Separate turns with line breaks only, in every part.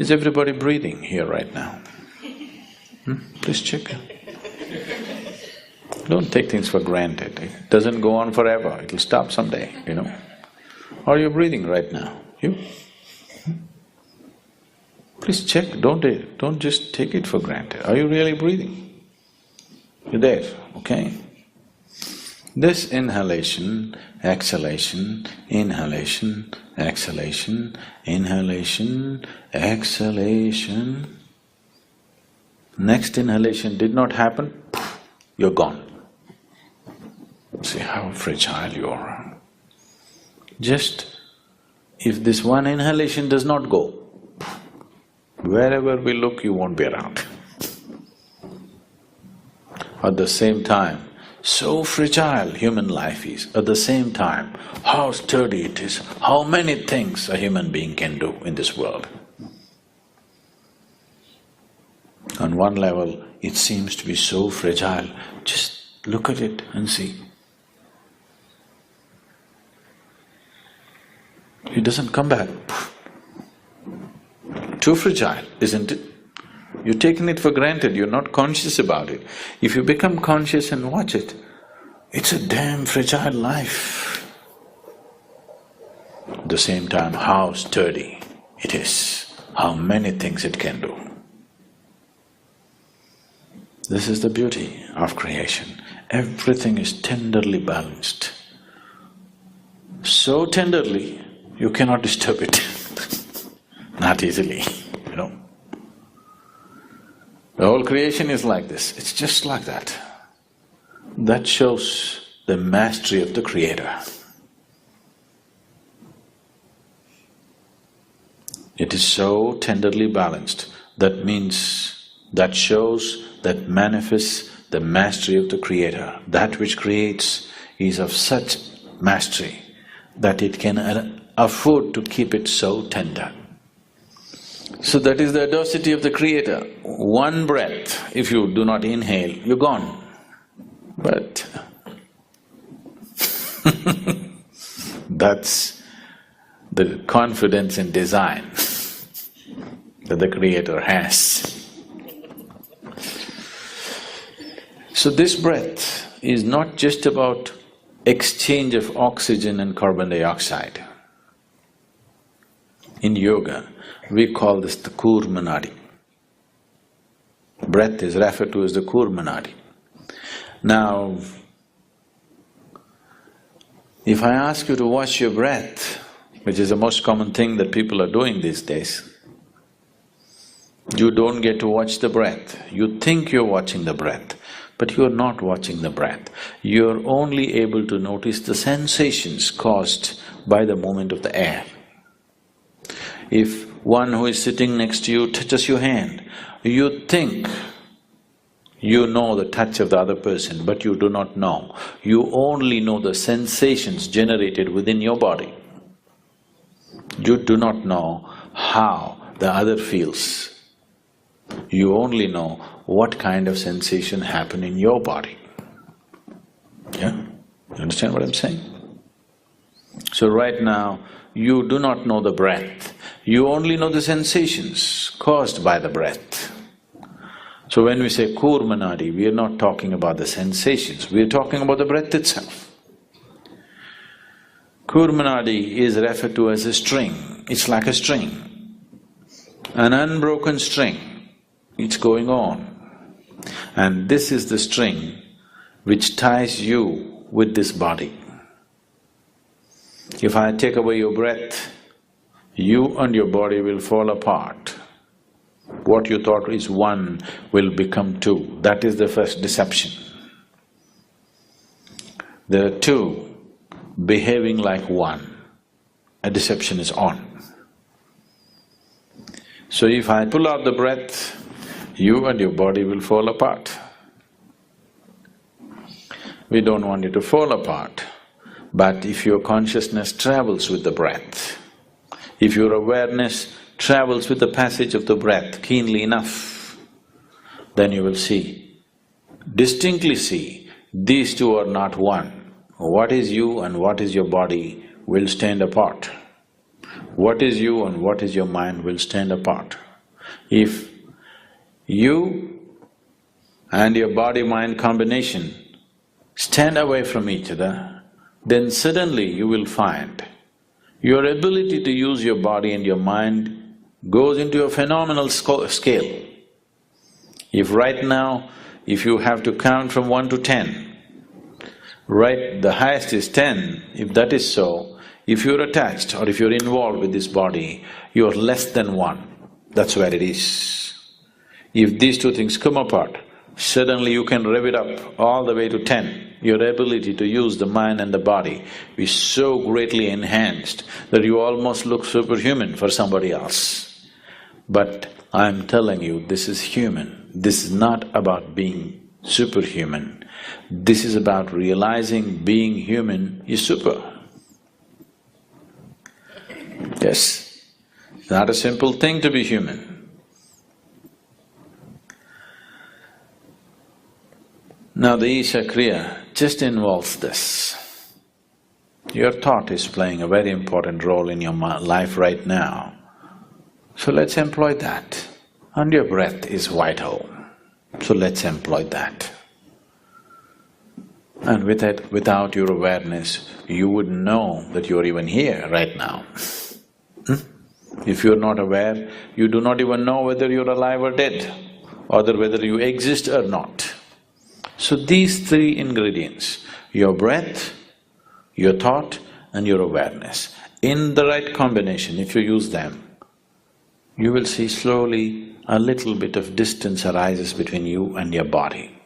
Is everybody breathing here right now? Please check. Don't take things for granted. It doesn't go on forever, it'll stop someday, you know. Are you breathing right now? You? Please check, don't just take it for granted. Are you really breathing? You're there, okay? This inhalation, exhalation, inhalation, exhalation, inhalation, exhalation. Next inhalation did not happen, you're gone. See how fragile you are. Just if this one inhalation does not go, wherever we look, you won't be around. At the same time, so fragile human life is, at the same time, how sturdy it is, how many things a human being can do in this world. On one level, it seems to be so fragile, just look at it and see. It doesn't come back. Too fragile, isn't it? You're taking it for granted, you're not conscious about it. If you become conscious and watch it, it's a damn fragile life. At the same time, how sturdy it is, how many things it can do. This is the beauty of creation. Everything is tenderly balanced. So tenderly, you cannot disturb it. Not easily, you know. The whole creation is like this, it's just like that. That shows the mastery of the Creator. It is so tenderly balanced, that means, that shows, that manifests the mastery of the Creator. That which creates is of such mastery that it can afford to keep it so tender. So that is the audacity of the Creator. One breath, if you do not inhale, you're gone. But that's the confidence in design that the Creator has. So this breath is not just about exchange of oxygen and carbon dioxide. In yoga, we call this the Kurma Nadi. Breath is referred to as the Kurma Nadi. Now, if I ask you to watch your breath, which is the most common thing that people are doing these days, you don't get to watch the breath. You think you're watching the breath, but you're not watching the breath. You're only able to notice the sensations caused by the movement of the air. If one who is sitting next to you touches your hand, you think you know the touch of the other person, but you do not know. You only know the sensations generated within your body. You do not know how the other feels. You only know what kind of sensation happened in your body. Yeah? You understand what I'm saying? So right now, you do not know the breath, you only know the sensations caused by the breath. So when we say Kurma Nadi, we are not talking about the sensations, we are talking about the breath itself. Kurma Nadi is referred to as a string, it's like a string, an unbroken string, it's going on. And this is the string which ties you with this body. If I take away your breath, you and your body will fall apart. What you thought is one will become two, that is the first deception. There are two behaving like one, a deception is on. So if I pull out the breath, you and your body will fall apart. We don't want you to fall apart, but if your consciousness travels with the breath, if your awareness travels with the passage of the breath keenly enough, then you will see, distinctly see, these two are not one. What is you and what is your body will stand apart. What is you and what is your mind will stand apart. If you and your body-mind combination stand away from each other, then suddenly you will find your ability to use your body and your mind goes into a phenomenal scale. If right now, if you have to count from 1 to 10, right, the highest is 10, if that is so, if you're attached or if you're involved with this body, you're less than 1, that's where it is. If these two things come apart, suddenly you can rev it up all the way to 10. Your ability to use the mind and the body is so greatly enhanced that you almost look superhuman for somebody else. But I'm telling you, this is human. This is not about being superhuman. This is about realizing being human is super. Yes, it's not a simple thing to be human. Now the Isha Kriya just involves this. Your thought is playing a very important role in your life right now. So let's employ that. And your breath is vital. So let's employ that. And without your awareness, you wouldn't know that you're even here right now. If you're not aware, you do not even know whether you're alive or dead, or whether you exist or not. So these three ingredients, your breath, your thought and your awareness, in the right combination, if you use them, you will see slowly a little bit of distance arises between you and your body.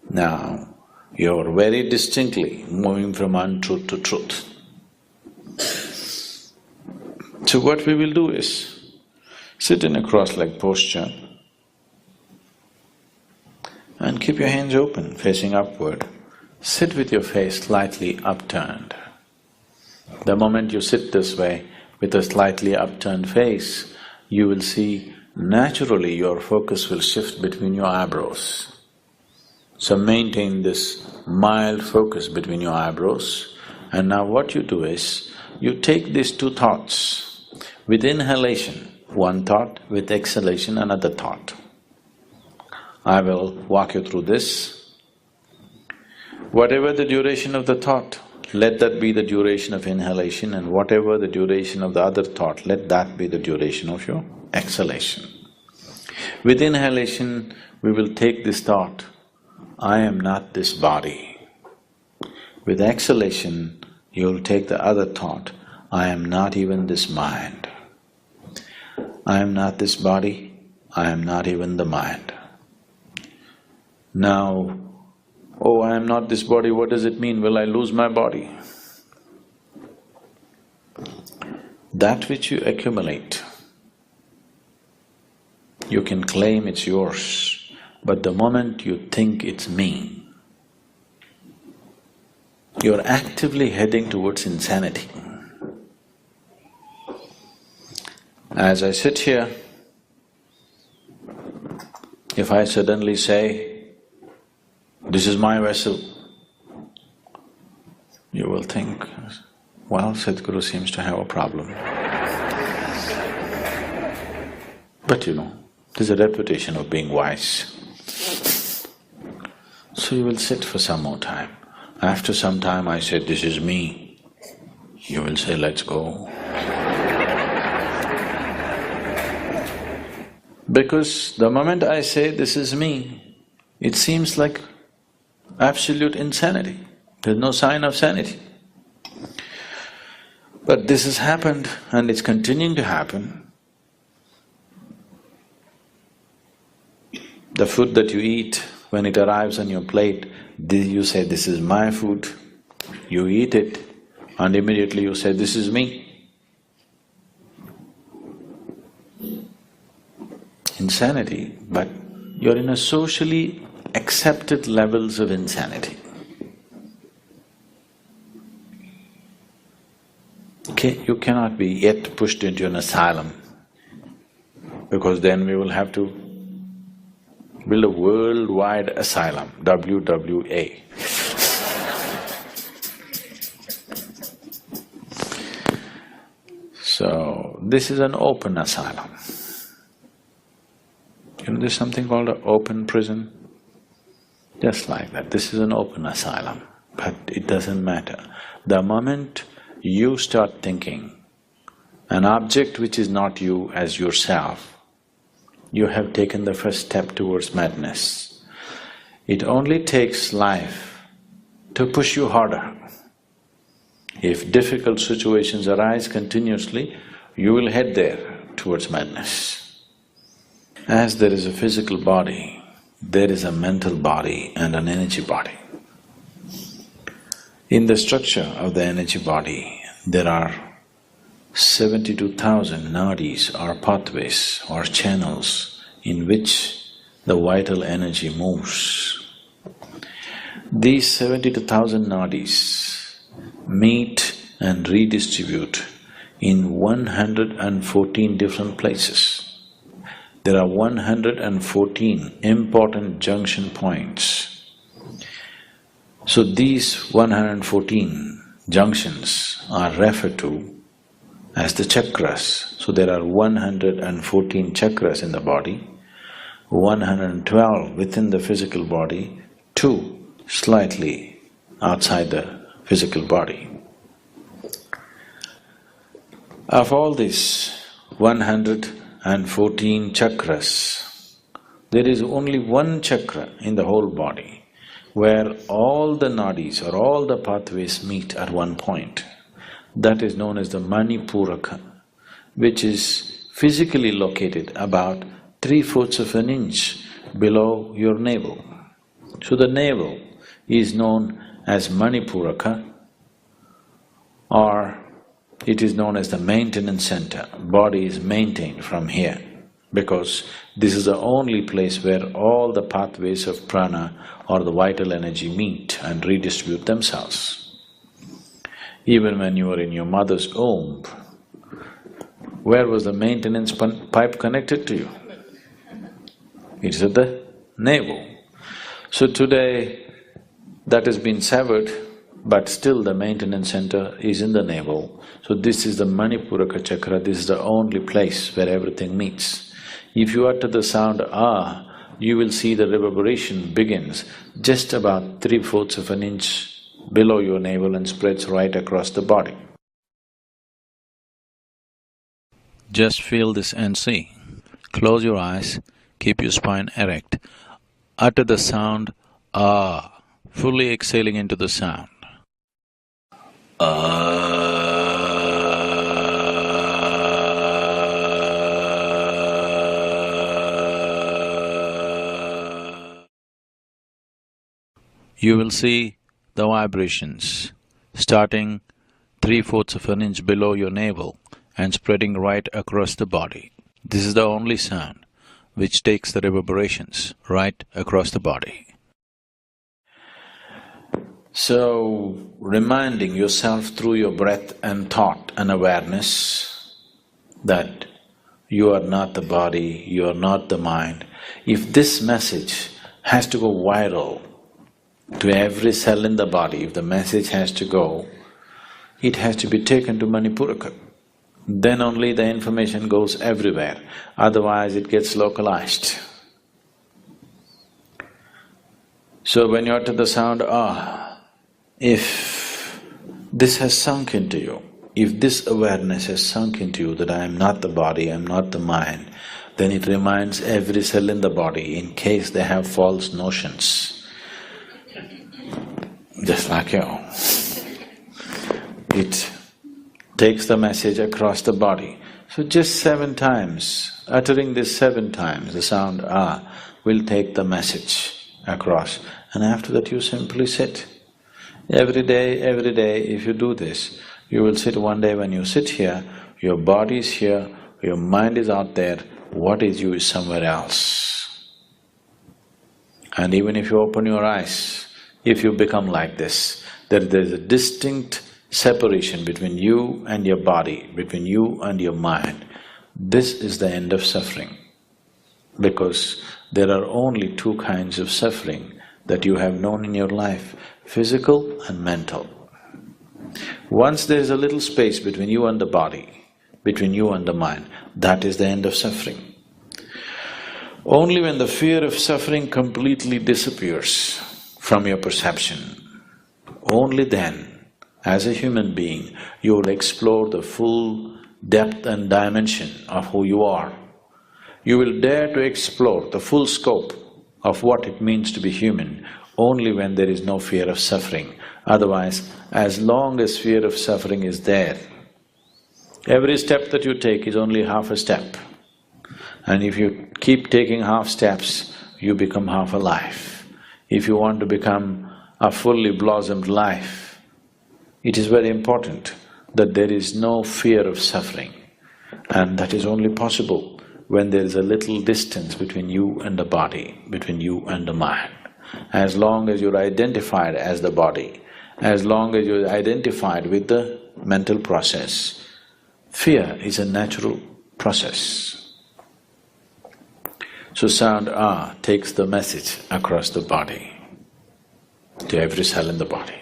Now, you're very distinctly moving from untruth to truth. So what we will do is, sit in a cross-legged posture and keep your hands open, facing upward. Sit with your face slightly upturned. The moment you sit this way, with a slightly upturned face, you will see naturally your focus will shift between your eyebrows. So maintain this mild focus between your eyebrows, and now what you do is, you take these two thoughts. With inhalation, one thought, with exhalation, another thought. I will walk you through this. Whatever the duration of the thought, let that be the duration of inhalation, and whatever the duration of the other thought, let that be the duration of your exhalation. With inhalation, we will take this thought, I am not this body. With exhalation, you will take the other thought, I am not even this mind. I am not this body, I am not even the mind. Now, oh, I am not this body, what does it mean? Will I lose my body? That which you accumulate, you can claim it's yours, but the moment you think it's me, you're actively heading towards insanity. As I sit here, if I suddenly say, this is my vessel, you will think, well, Sadhguru seems to have a problem. But you know, there's a reputation of being wise. So you will sit for some more time. After some time I said, this is me, you will say, let's go. Because the moment I say, this is me, it seems like absolute insanity. There's no sign of sanity. But this has happened and it's continuing to happen. The food that you eat, when it arrives on your plate, you say, this is my food, you eat it, and immediately you say, this is me. Insanity, but you're in a socially accepted levels of insanity. Okay, you cannot be yet pushed into an asylum, because then we will have to build a worldwide asylum, WWA. So, this is an open asylum. there's something called an open prison. Just like that, this is an open asylum, but it doesn't matter. The moment you start thinking an object which is not you as yourself, you have taken the first step towards madness. It only takes life to push you harder. If difficult situations arise continuously, you will head there towards madness. As there is a physical body, there is a mental body and an energy body. In the structure of the energy body, there are 72,000 nadis or pathways or channels in which the vital energy moves. These 72,000 nadis meet and redistribute in 114 different places. There are 114 important junction points. So these 114 junctions are referred to as the chakras. So there are 114 chakras in the body, 112 within the physical body, 2 slightly outside the physical body. Of all these 114 chakras, there is only one chakra in the whole body where all the nadis or all the pathways meet at one point. That is known as the Manipuraka, which is physically located about 3/4 of an inch below your navel. So the navel is known as Manipuraka, or it is known as the maintenance center. Body is maintained from here because this is the only place where all the pathways of prana or the vital energy meet and redistribute themselves. Even when you were in your mother's womb, where was the maintenance pipe connected to you? It's at the navel. So today, that has been severed, but still the maintenance center is in the navel. So this is the Manipuraka chakra, this is the only place where everything meets. If you utter the sound ah, you will see the reverberation begins just about 3/4 of an inch below your navel and spreads right across the body. Just feel this and see. Close your eyes, keep your spine erect. Utter the sound ah, fully exhaling into the sound. You will see the vibrations starting 3/4 of an inch below your navel and spreading right across the body. This is the only sound which takes the reverberations right across the body. So, reminding yourself through your breath and thought and awareness that you are not the body, you are not the mind. If this message has to go viral to every cell in the body, if the message has to go, it has to be taken to Manipuraka. Then only the information goes everywhere, otherwise it gets localized. So when you utter the sound ah, if this has sunk into you, if this awareness has sunk into you that I am not the body, I am not the mind, then it reminds every cell in the body in case they have false notions. Just like you. It takes the message across the body. So just 7 times, uttering this 7 times, the sound ah will take the message across, and after that you simply sit. Every day, if you do this, you will sit. One day when you sit here, your body is here, your mind is out there, what is you is somewhere else. And even if you open your eyes, if you become like this, there's a distinct separation between you and your body, between you and your mind. This is the end of suffering, because there are only 2 kinds of suffering that you have known in your life, physical and mental. Once there is a little space between you and the body, between you and the mind, that is the end of suffering. Only when the fear of suffering completely disappears from your perception, only then, as a human being, you will explore the full depth and dimension of who you are. You will dare to explore the full scope of what it means to be human only when there is no fear of suffering. Otherwise, as long as fear of suffering is there, every step that you take is only half a step. And if you keep taking half steps, you become half alive. If you want to become a fully blossomed life, it is very important that there is no fear of suffering. And that is only possible when there is a little distance between you and the body, between you and the mind. As long as you're identified as the body, as long as you're identified with the mental process, fear is a natural process. So sound takes the message across the body, to every cell in the body.